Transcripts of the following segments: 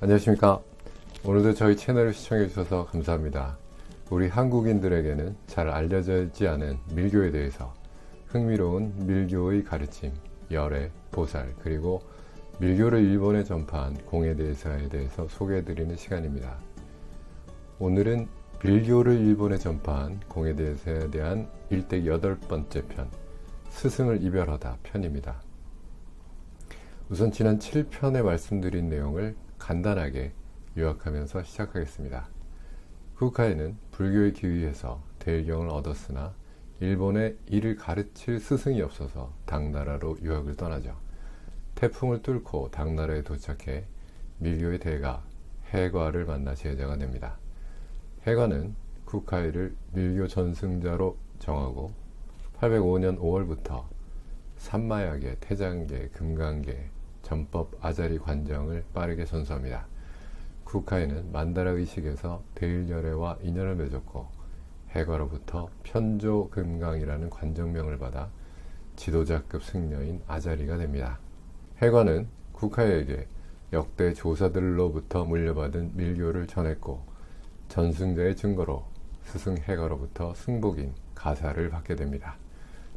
안녕하십니까. 오늘도 저희 채널을 시청해 주셔서 감사합니다. 우리 한국인들에게는 잘 알려져 있지 않은 밀교에 대해서 흥미로운 밀교의 가르침, 열애, 보살, 그리고 밀교를 일본에 전파한 공예대사에 대해서 소개해 드리는 시간입니다. 오늘은 밀교를 일본에 전파한 공예대사에 대한 일대 8번째 편, 스승을 이별하다 편입니다. 우선 지난 7편에 말씀드린 내용을 간단하게 요약하면서 시작하겠습니다. 후카이는 불교에 기위해서 대일경을 얻었으나 일본에 이를 가르칠 스승이 없어서 당나라로 유학을 떠나죠. 태풍을 뚫고 당나라에 도착해 밀교의 대가 해과를 만나 제자가 됩니다. 해과는 후카이를 밀교 전승자로 정하고 805년 5월부터 산마야계, 태장계, 금강계, 전법 아자리 관정을 빠르게 전수합니다. 후카이는 만다라 의식에서 대일열애와 인연을 맺었고 해과로부터 편조금강이라는 관정명을 받아 지도자급 승려인 아자리가 됩니다. 해과는 후카이에게 역대 조사들로부터 물려받은 밀교를 전했고 전승자의 증거로 스승 해과로부터 승복인 가사를 받게 됩니다.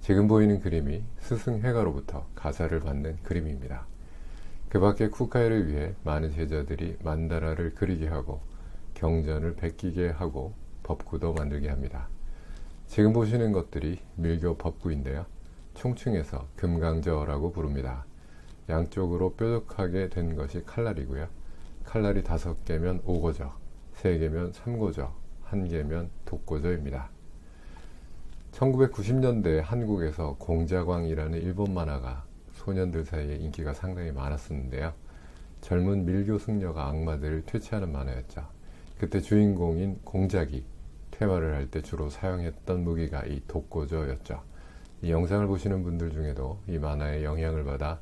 지금 보이는 그림이 스승 해과로부터 가사를 받는 그림입니다. 그 밖에 후카이를 위해 많은 제자들이 만다라를 그리게 하고 경전을 베끼게 하고 법구도 만들게 합니다. 지금 보시는 것들이 밀교 법구인데요. 총칭해서 금강저라고 부릅니다. 양쪽으로 뾰족하게 된 것이 칼날이고요. 칼날이 5개면 5고저, 3개면 3고저, 1개면 독고저입니다. 1990년대 한국에서 공자광이라는 일본 만화가 소년들 사이에 인기가 상당히 많았었는데요. 젊은 밀교 승려가 악마들을 퇴치하는 만화였죠. 그때 주인공인 공작이 퇴마를 할 때 주로 사용했던 무기가 이 독고저였죠. 이 영상을 보시는 분들 중에도 이 만화의 영향을 받아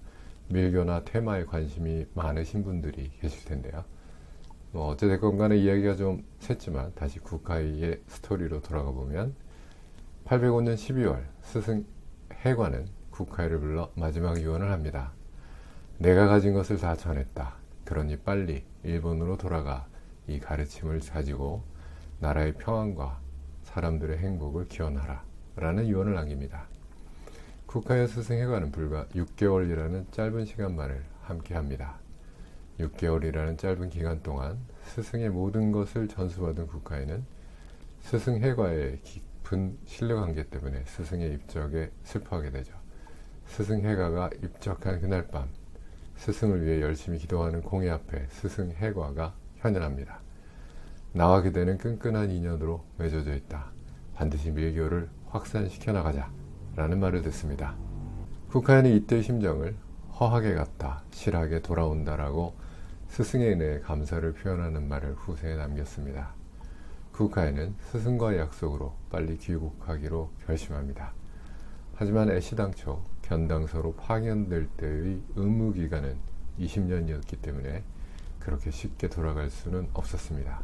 밀교나 퇴마에 관심이 많으신 분들이 계실 텐데요. 어찌됐건 간에 이야기가 좀 샜지만 다시 후카이의 스토리로 돌아가 보면 805년 12월 스승 해과는 후카이를 불러 마지막 유언을 합니다. 내가 가진 것을 다 전했다. 그러니 빨리 일본으로 돌아가 이 가르침을 가지고 나라의 평안과 사람들의 행복을 기원하라 라는 유언을 남깁니다. 후카이와 스승 해과는 불과 6개월이라는 짧은 시간만을 함께 합니다. 6개월이라는 짧은 기간 동안 스승의 모든 것을 전수받은 후카이는 스승 해과의 깊은 신뢰관계 때문에 스승의 입적에 슬퍼하게 되죠. 스승 해과가 입적한 그날 밤 스승을 위해 열심히 기도하는 공예 앞에 스승 해과가 현현합니다. 나와 그대는 끈끈한 인연으로 맺어져 있다. 반드시 밀교를 확산시켜 나가자 라는 말을 듣습니다. 후카이는 이때의 심정을 허하게 갔다 실하게 돌아온다 라고 스승의 은혜에 감사를 표현하는 말을 후세에 남겼습니다. 후카이는 스승과의 약속으로 빨리 귀국하기로 결심합니다. 하지만 애시당초 견당서로 파견될 때의 의무기간은 20년이었기 때문에 그렇게 쉽게 돌아갈 수는 없었습니다.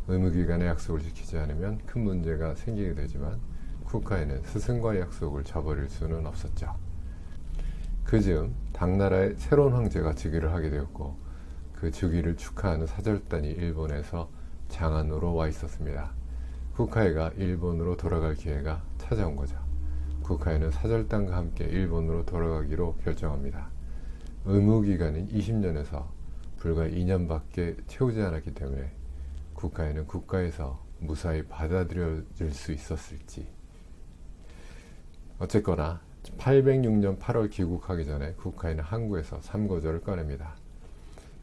의무기간의 약속을 지키지 않으면 큰 문제가 생기게 되지만 후카이는 스승과의 약속을 저버릴 수는 없었죠. 그즈음 당나라의 새로운 황제가 즉위를 하게 되었고 그 즉위를 축하하는 사절단이 일본에서 장안으로 와 있었습니다. 후카이가 일본으로 돌아갈 기회가 찾아온 거죠. 후카이는 사절단과 함께 일본으로 돌아가기로 결정합니다. 의무기간인 20년에서 불과 2년밖에 채우지 않았기 때문에 후카이는 국가에서 무사히 받아들여질 수 있었을지. 어쨌거나 806년 8월 귀국하기 전에 후카이는 항구에서 삼고저를 꺼냅니다.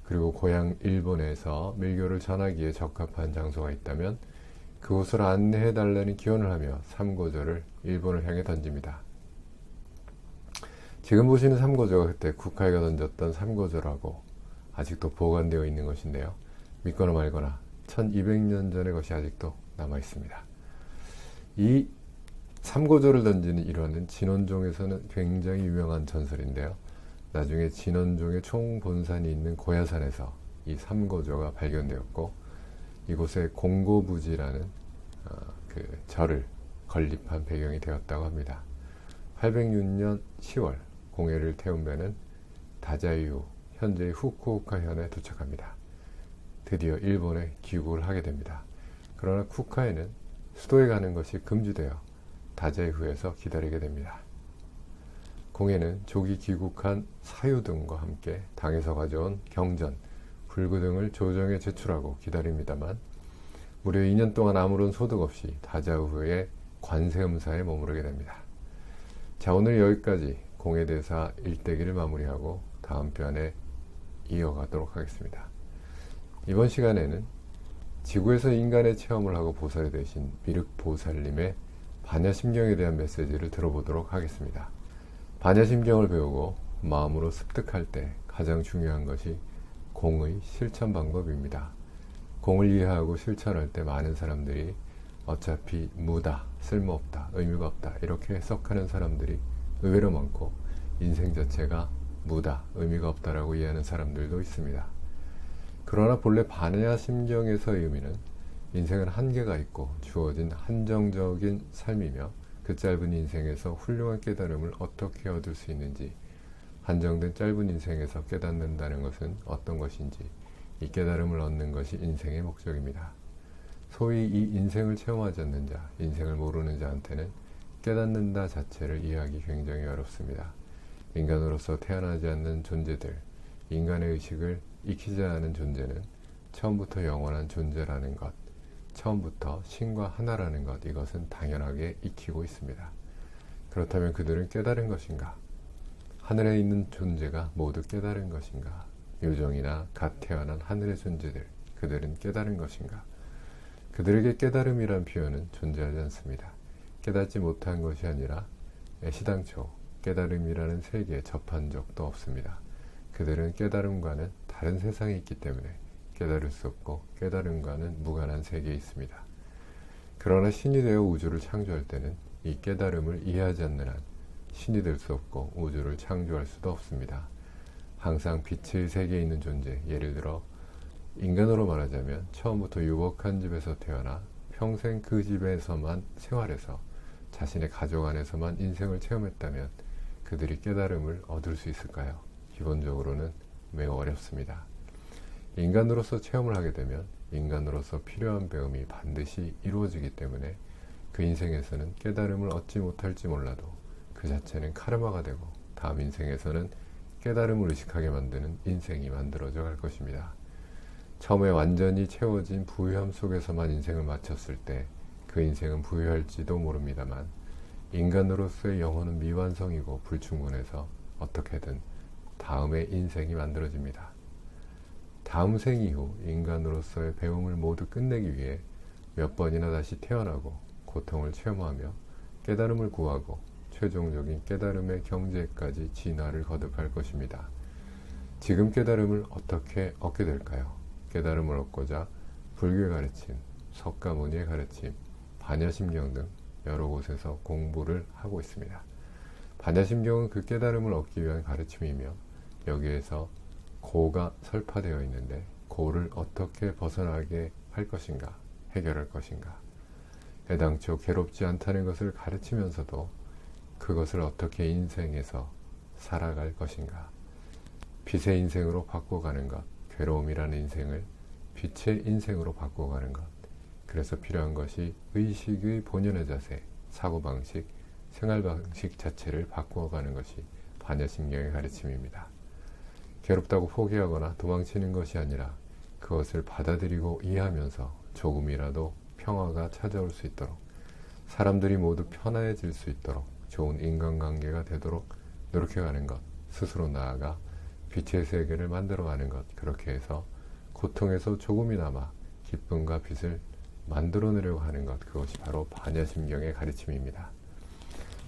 그리고 고향 일본에서 밀교를 전하기에 적합한 장소가 있다면 그곳을 안내해달라는 기원을 하며 삼고저를 일본을 향해 던집니다. 지금 보시는 삼고저가 그때 후카이가 던졌던 삼고저라고 아직도 보관되어 있는 것인데요. 믿거나 말거나 1200년 전의 것이 아직도 남아 있습니다. 이 삼고저를 던지는 일화는 진원종에서는 굉장히 유명한 전설인데요. 나중에 진원종의 총본산이 있는 고야산에서 이 삼고저가 발견되었고 이곳에 공고부지라는 그 절을 건립한 배경이 되었다고 합니다. 806년 10월 공예를 태운 배는 다자이유 현재의 후쿠오카현에 도착합니다. 드디어 일본에 귀국을 하게 됩니다. 그러나 쿠카이는 수도에 가는 것이 금지되어 다제후에서 기다리게 됩니다. 공예는 조기 귀국한 사유 등과 함께 당에서 가져온 경전, 불구 등을 조정에 제출하고 기다립니다만 무려 2년 동안 아무런 소득 없이 다자후의 관세음사에 머무르게 됩니다. 자, 오늘 여기까지 공예대사 일대기를 마무리하고 다음 편에 이어가도록 하겠습니다. 이번 시간에는 지구에서 인간의 체험을 하고 보살이 되신 미륵보살님의 반야심경에 대한 메시지를 들어보도록 하겠습니다. 반야심경을 배우고 마음으로 습득할 때 가장 중요한 것이 공의 실천 방법입니다. 공을 이해하고 실천할 때 많은 사람들이 어차피 무다, 쓸모없다, 의미가 없다 이렇게 해석하는 사람들이 의외로 많고 인생 자체가 무다, 의미가 없다라고 이해하는 사람들도 있습니다. 그러나 본래 반야심경에서의 의미는 인생은 한계가 있고 주어진 한정적인 삶이며 그 짧은 인생에서 훌륭한 깨달음을 어떻게 얻을 수 있는지, 한정된 짧은 인생에서 깨닫는다는 것은 어떤 것인지, 이 깨달음을 얻는 것이 인생의 목적입니다. 소위 이 인생을 체험하지 않는 자, 인생을 모르는 자한테는 깨닫는다 자체를 이해하기 굉장히 어렵습니다. 인간으로서 태어나지 않는 존재들, 인간의 의식을 익히지 않은 존재는 처음부터 영원한 존재라는 것, 처음부터 신과 하나라는 것, 이것은 당연하게 익히고 있습니다. 그렇다면 그들은 깨달은 것인가? 하늘에 있는 존재가 모두 깨달은 것인가? 요정이나 갓 태어난 하늘의 존재들, 그들은 깨달은 것인가? 그들에게 깨달음이란 표현은 존재하지 않습니다. 깨닫지 못한 것이 아니라 애시당초 깨달음이라는 세계에 접한 적도 없습니다. 그들은 깨달음과는 다른 세상에 있기 때문에 깨달을 수 없고 깨달음과는 무관한 세계에 있습니다. 그러나 신이 되어 우주를 창조할 때는 이 깨달음을 이해하지 않는 한 신이 될 수 없고 우주를 창조할 수도 없습니다. 항상 빛의 세계에 있는 존재, 예를 들어 인간으로 말하자면 처음부터 유복한 집에서 태어나 평생 그 집에서만 생활해서 자신의 가족 안에서만 인생을 체험했다면 그들이 깨달음을 얻을 수 있을까요? 기본적으로는 매우 어렵습니다. 인간으로서 체험을 하게 되면 인간으로서 필요한 배움이 반드시 이루어지기 때문에 그 인생에서는 깨달음을 얻지 못할지 몰라도 그 자체는 카르마가 되고 다음 인생에서는 깨달음을 의식하게 만드는 인생이 만들어져 갈 것입니다. 처음에 완전히 채워진 부유함 속에서만 인생을 마쳤을 때 그 인생은 부유할지도 모릅니다만 인간으로서의 영혼은 미완성이고 불충분해서 어떻게든 다음의 인생이 만들어집니다. 다음 생 이후 인간으로서의 배움을 모두 끝내기 위해 몇 번이나 다시 태어나고 고통을 체험하며 깨달음을 구하고 최종적인 깨달음의 경지에까지 진화를 거듭할 것입니다. 지금 깨달음을 어떻게 얻게 될까요? 깨달음을 얻고자 불교의 가르침, 석가모니의 가르침, 반야심경 등 여러 곳에서 공부를 하고 있습니다. 반야심경은 그 깨달음을 얻기 위한 가르침이며 여기에서 고가 설파되어 있는데 고를 어떻게 벗어나게 할 것인가, 해결할 것인가, 애당초 괴롭지 않다는 것을 가르치면서도 그것을 어떻게 인생에서 살아갈 것인가, 빛의 인생으로 바꿔가는 것, 괴로움이라는 인생을 빛의 인생으로 바꿔가는 것, 그래서 필요한 것이 의식의 본연의 자세, 사고방식, 생활방식 자체를 바꿔가는 것이 반야심경의 가르침입니다. 괴롭다고 포기하거나 도망치는 것이 아니라 그것을 받아들이고 이해하면서 조금이라도 평화가 찾아올 수 있도록, 사람들이 모두 편안해질 수 있도록 좋은 인간관계가 되도록 노력해가는 것, 스스로 나아가 빛의 세계를 만들어가는 것, 그렇게 해서 고통에서 조금이나마 기쁨과 빛을 만들어내려고 하는 것, 그것이 바로 반야심경의 가르침입니다.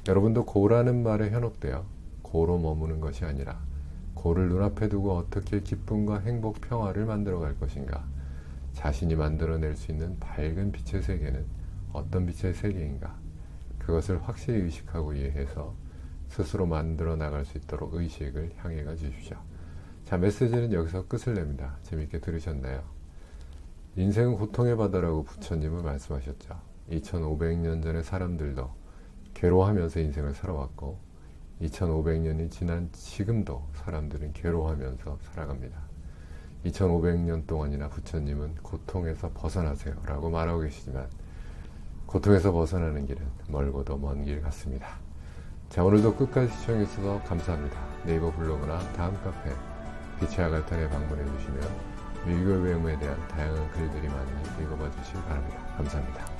여러분도 고라는 말에 현혹되어 고로 머무는 것이 아니라 고를 눈앞에 두고 어떻게 기쁨과 행복, 평화를 만들어갈 것인가, 자신이 만들어낼 수 있는 밝은 빛의 세계는 어떤 빛의 세계인가, 그것을 확실히 의식하고 이해해서 스스로 만들어 나갈 수 있도록 의식을 향해 가 주십시오. 자, 메시지는 여기서 끝을 냅니다. 재밌게 들으셨나요? 인생은 고통의 바다라고 부처님은 말씀하셨죠. 2500년 전의 사람들도 괴로워하면서 인생을 살아왔고 2500년이 지난 지금도 사람들은 괴로워하면서 살아갑니다. 2500년 동안이나 부처님은 고통에서 벗어나세요 라고 말하고 계시지만 고통에서 벗어나는 길은 멀고도 먼 길 같습니다. 자, 오늘도 끝까지 시청해주셔서 감사합니다. 네이버 블로그나 다음 카페 빛의아갈탄에 방문해 주시면 밀교 외움에 대한 다양한 글들이 많으니 읽어봐 주시기 바랍니다. 감사합니다.